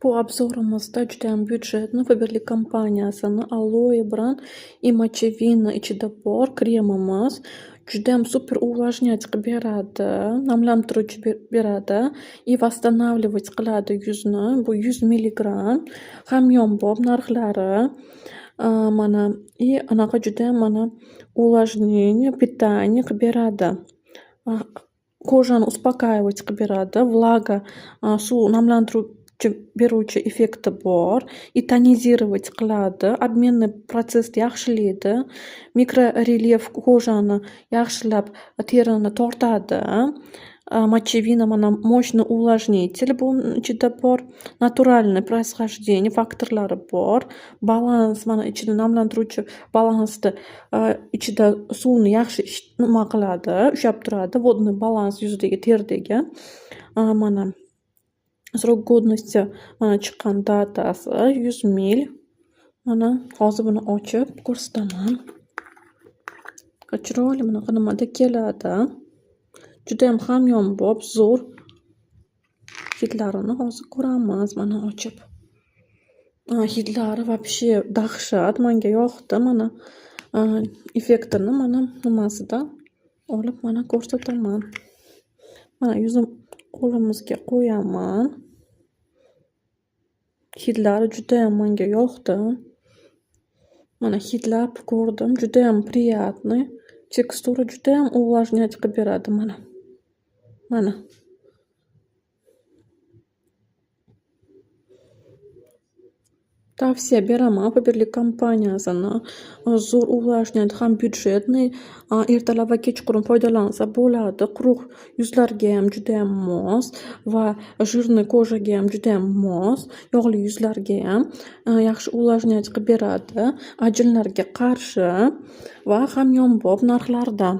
Bu obzorimizda judayam byudjetni Faberlic kompaniyasini Aloe Brand и Mochevina ichida bor kremimiz judayam super увлажнять qilib beradi, namlantiruvchi beradi и восстанавливать qiladi yuzni. Bu 100 milligram hamyonbop narxlari. Mana и anaqa judayam mana увлажнение, питание qilib beradi. Kojani успокаивать qilib beradi. Vlaga, suv namlantiruvchi beruvchi effekti bor. И tonizировать qiladi. Обменный protsessni yaxshilaydi. Mikrorelyef kojani yaxshilab terini tortadi. Mochevina mana мощный увлажнитель bu ichida bor. Naturalniy происхождение faktorlari bor. Balans mana ichida namlantiruvchi balansni ichida suvni yaxshi nima qiladi, ushlab turadi. Vodный balans yuzidagi teridagi. Mana srok годности mana chiqqan datasi 100 ml. Mana hozir buni ochib ko'rsataman. Chiroyli bunaqa nimada keladi. Judayam hamyonbop, zo'r. Hidlarini hozir ko'ramiz mana ochib. Hidlari вообще dahshat, menga yoqdi. Mana effektini mana nimasida olib mana ko'rsataman. Mana yuzim qo'limizga qo'yaman. Hidlari judayam menga yoqdi. Mana hidlab ko'rdim, judayam приятный. Tekstura judayam увлажнять qilib beradi mana. Mana. Tavsiya beraman Faberlic kompaniyasini. Zo'r увлажнять, ham byudjetniy. Ertalab va kechqurun foydalansa bo'ladi. Quruq yuzlarga ham judayam mos va jирный kojaga ham judayam mos. Yog'li yuzlarga ham yaxshi увлажнять qilib beradi. Ajinlarga qarshi va hamyonbop narxlarda.